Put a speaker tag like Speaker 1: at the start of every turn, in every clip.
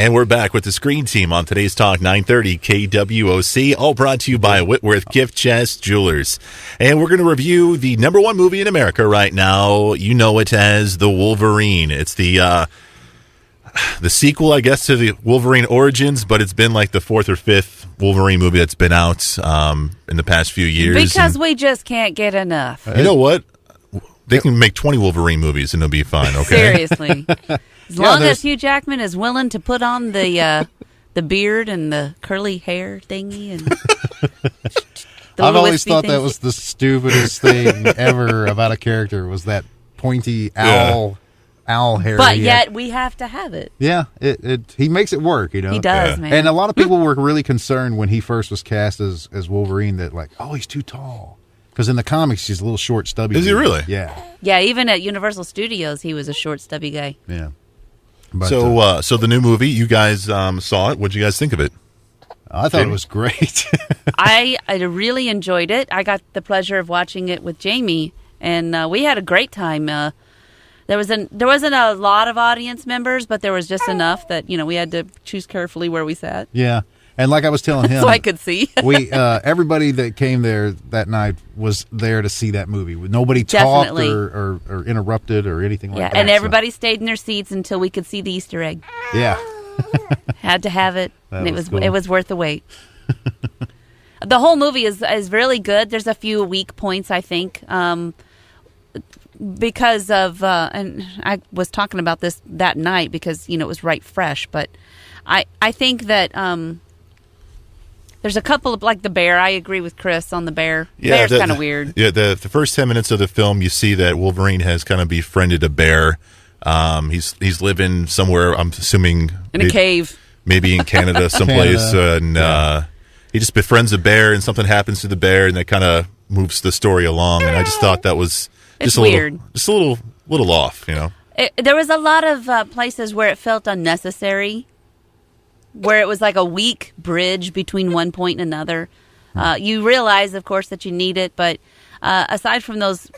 Speaker 1: And we're back with the Screen Team on today's Talk 930 KWOC, all brought to you by Whitworth Gift Chest Jewelers. And we're going to review the number one movie in America right now. You know it as The Wolverine. It's the sequel, I guess, to the Wolverine Origins, but it's been like the fourth or fifth Wolverine movie that's been out in the past few years.
Speaker 2: Because we just can't get enough.
Speaker 1: You know what? They can make 20 Wolverine movies and it'll be fine, okay?
Speaker 2: Seriously. As long as Hugh Jackman is willing to put on the beard and the curly hair thingy. And
Speaker 3: I've always thought that was the stupidest thing ever about a character, was that pointy owl hair.
Speaker 2: But yet we have to have it.
Speaker 3: Yeah, he makes it work, you know.
Speaker 2: He does, man.
Speaker 3: And a lot of people were really concerned when he first was cast as Wolverine that, like, oh, he's too tall. Because in the comics, he's a little short, stubby.
Speaker 1: Is he really?
Speaker 3: Yeah.
Speaker 2: Yeah, even at Universal Studios, he was a short, stubby guy.
Speaker 3: Yeah. But,
Speaker 1: so the new movie, you guys saw it. What'd you guys think of it?
Speaker 3: I thought it was great.
Speaker 2: I really enjoyed it. I got the pleasure of watching it with Jamie, and we had a great time. There wasn't a lot of audience members, but there was just enough that we had to choose carefully where we sat.
Speaker 3: Yeah. And like I was telling him,
Speaker 2: so I could see.
Speaker 3: we everybody that came there that night was there to see that movie. Nobody talked or interrupted or anything like that.
Speaker 2: And everybody stayed in their seats until we could see the Easter egg.
Speaker 3: Yeah,
Speaker 2: had to have it, and it was
Speaker 3: cool.
Speaker 2: It was worth the wait. The whole movie is really good. There's a few weak points, I think, because of and I was talking about this that night because it was right fresh, but I think that. There's a couple of, like the bear. I agree with Chris on the bear.
Speaker 1: Yeah,
Speaker 2: Bear's kind of weird.
Speaker 1: Yeah, the first 10 minutes of the film, you see that Wolverine has kind of befriended a bear. He's living somewhere, I'm assuming.
Speaker 2: In a cave.
Speaker 1: Maybe in Canada someplace. And he just befriends a bear, and something happens to the bear, and that kind of moves the story along. And I just thought that was just
Speaker 2: weird.
Speaker 1: A little off,
Speaker 2: There was a lot of places where it felt unnecessary. Where it was like a weak bridge between one point and another. You realize, of course, that you need it, but aside from those,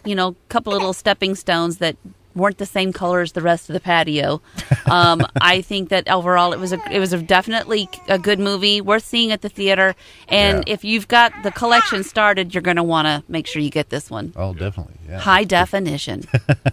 Speaker 2: couple little stepping stones that weren't the same color as the rest of the patio, I think that overall it was definitely a good movie, worth seeing at the theater. And if you've got the collection started, you're going to want to make sure you get this one.
Speaker 3: Oh, definitely. Yeah.
Speaker 2: High definition.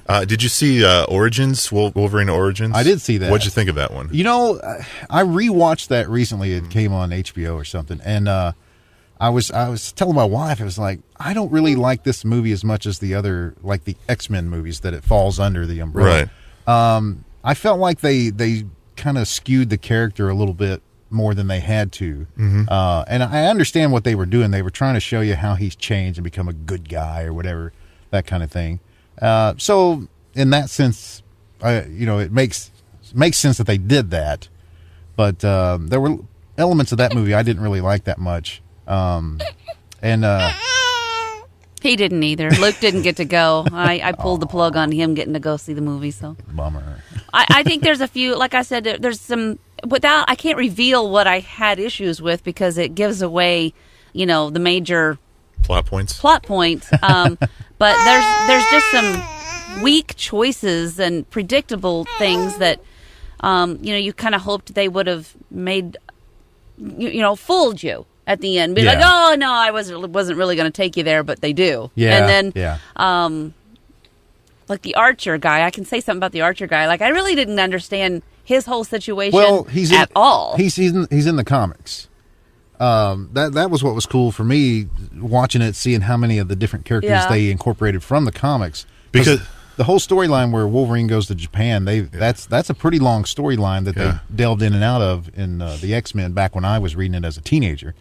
Speaker 1: Did you see Origins, Wolverine Origins?
Speaker 3: I did see that.
Speaker 1: What'd you think of that one?
Speaker 3: I rewatched that recently. It came on HBO or something, and I was telling my wife, I was like, I don't really like this movie as much as the other, like the X-Men movies that it falls under the umbrella.
Speaker 1: Right.
Speaker 3: I felt like they kind of skewed the character a little bit more than they had to. Mm-hmm. And I understand what they were doing. They were trying to show you how he's changed and become a good guy or whatever, that kind of thing. So in that sense, it makes sense that they did that. But there were elements of that movie I didn't really like that much.
Speaker 2: He didn't either. Luke didn't get to go. I pulled the plug on him getting to go see the movie. So
Speaker 3: bummer.
Speaker 2: I think there's a few, like I said, there's some, I can't reveal what I had issues with because it gives away, the major
Speaker 1: plot points.
Speaker 2: But there's just some weak choices and predictable things that, you kind of hoped they would have made, fooled you at the end. Be like, oh no, I wasn't really going to take you there, but they do.
Speaker 3: Yeah.
Speaker 2: And then, like the Archer guy, I can say something about the Archer guy. Like I really didn't understand his whole situation at all.
Speaker 3: He's in the comics. That was what was cool for me watching it, seeing how many of the different characters they incorporated from the comics. Because the whole storyline where Wolverine goes to Japan, that's a pretty long storyline that they delved in and out of in the X-Men back when I was reading it as a teenager.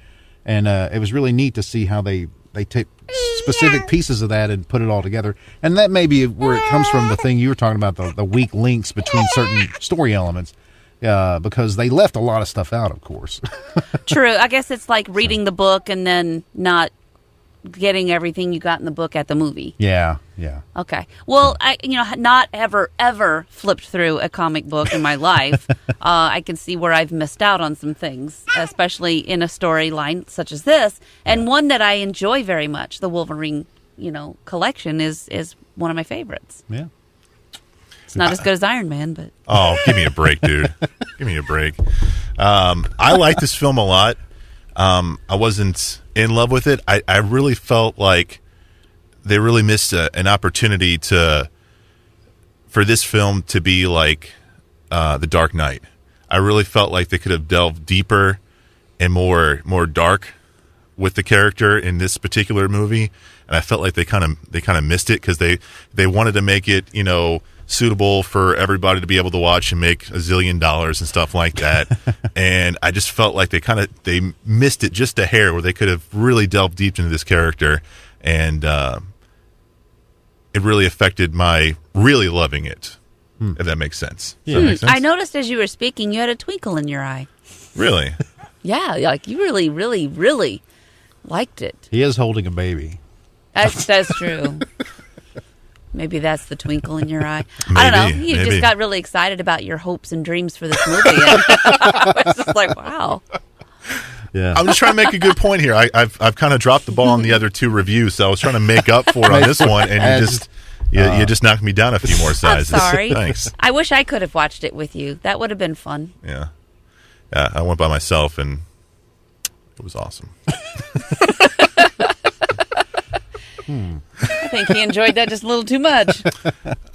Speaker 3: And it was really neat to see how they take specific pieces of that and put it all together. And that may be where it comes from, the thing you were talking about, the weak links between certain story elements, because they left a lot of stuff out, of course.
Speaker 2: True. I guess it's like reading the book and then not getting everything you got in the book at the movie.
Speaker 3: Yeah.
Speaker 2: Okay. Well, I not ever flipped through a comic book in my life. I can see where I've missed out on some things, especially in a storyline such as this, and one that I enjoy very much. The Wolverine, collection is one of my favorites.
Speaker 3: Yeah.
Speaker 2: It's not as good as Iron Man, but
Speaker 1: Oh, give me a break, dude. Give me a break. I like this film a lot. I wasn't in love with it. I really felt like they really missed an opportunity for this film to be like The Dark Knight. I really felt like they could have delved deeper and more dark with the character in this particular movie, and I felt like they kind of missed it because they wanted to make it, suitable for everybody to be able to watch and make $1 zillion and stuff like that. And I just felt like they missed it just a hair where they could have really delved deep into this character, and it really affected my really loving it. If that makes sense. Does that make sense?
Speaker 2: I noticed as you were speaking, you had a twinkle in your eye.
Speaker 1: Really?
Speaker 2: Yeah, like you really, really, really liked it.
Speaker 3: He is holding a baby.
Speaker 2: That's true. Maybe that's the twinkle in your eye. I don't know. You just got really excited about your hopes and dreams for this movie. And I was just like, wow.
Speaker 3: Yeah.
Speaker 1: I'm just trying to make a good point here. I've kind of dropped the ball on the other two reviews, so I was trying to make up for it on this one, and you just knocked me down a few more sizes.
Speaker 2: I'm sorry.
Speaker 1: Thanks.
Speaker 2: I wish I could have watched it with you. That would have been fun.
Speaker 1: Yeah. I went by myself, and it was awesome.
Speaker 2: I think he enjoyed that just a little too much.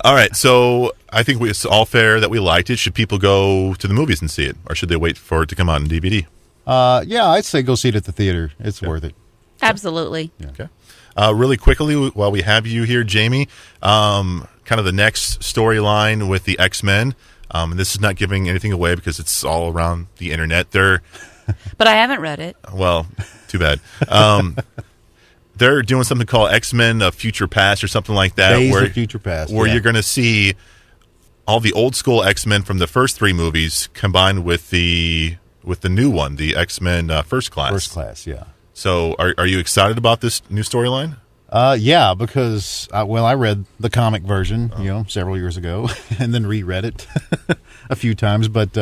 Speaker 1: All right, so I think it's all fair that we liked it. Should people go to the movies and see it, or should they wait for it to come out on DVD?
Speaker 3: Yeah, I'd say go see it at the theater. It's worth it.
Speaker 2: Absolutely.
Speaker 3: Yeah.
Speaker 1: Okay. Really quickly, while we have you here, Jamie, kind of the next storyline with the X-Men. And this is not giving anything away because it's all around the internet.
Speaker 2: But I haven't read it.
Speaker 1: Well, too bad. They're doing something called X-Men Future Past or something like that.
Speaker 3: Days of Future Past.
Speaker 1: Where you're going to see all the old school X-Men from the first three movies combined with the new one, the X-Men First Class.
Speaker 3: First Class, yeah.
Speaker 1: So are you excited about this new storyline?
Speaker 3: Yeah, because I read the comic version, several years ago, and then reread it a few times. But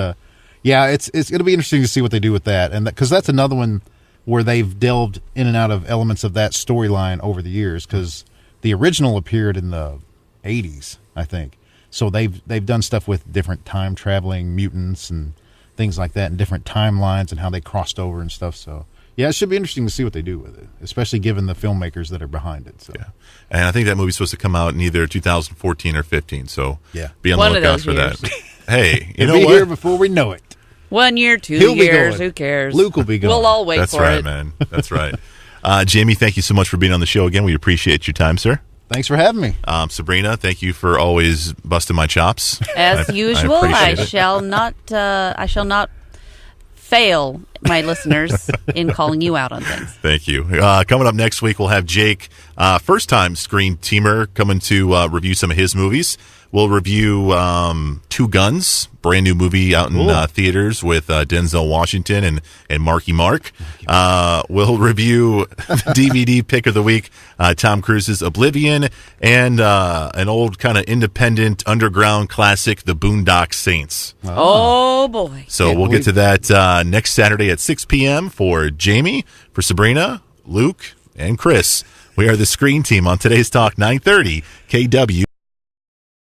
Speaker 3: yeah, it's going to be interesting to see what they do with that, and because that's another one where they've delved in and out of elements of that storyline over the years. Because the original appeared in the '80s, I think. So they've done stuff with different time traveling mutants and things like that, and different timelines and how they crossed over and stuff. So. Yeah, it should be interesting to see what they do with it, especially given the filmmakers that are behind it. So.
Speaker 1: Yeah, and I think that movie's supposed to come out in either 2014 or 15. So be on
Speaker 2: One
Speaker 1: the
Speaker 2: of
Speaker 1: lookout
Speaker 2: those
Speaker 1: for
Speaker 2: years.
Speaker 1: that. Hey, you
Speaker 3: It'll
Speaker 1: know
Speaker 3: be
Speaker 1: what?
Speaker 3: here before we know it.
Speaker 2: 1 year, 2
Speaker 3: He'll be
Speaker 2: years,
Speaker 3: going.
Speaker 2: who cares?
Speaker 3: Luke will be going.
Speaker 2: We'll all wait
Speaker 1: That's
Speaker 2: for
Speaker 1: right,
Speaker 2: it.
Speaker 1: man. That's right. Jamie, thank you so much for being on the show again. We appreciate your time, sir.
Speaker 3: Thanks for having me.
Speaker 1: Sabrina, thank you for always busting my chops.
Speaker 2: As usual, I
Speaker 1: appreciate it.
Speaker 2: shall not fail my listeners in calling you out on things.
Speaker 1: Thank you. Coming up next week, we'll have Jake, first-time Screen Teamer, coming to review some of his movies. We'll review Two Guns, brand new movie out in theaters with Denzel Washington and Marky Mark. We'll review DVD pick of the week, Tom Cruise's Oblivion, and an old kind of independent underground classic, The Boondock Saints.
Speaker 2: Oh, boy.
Speaker 1: So we'll get to that next Saturday at 6 p.m. for Jamie, for Sabrina, Luke, and Chris. We are the Screen Team on today's Talk 930 KW.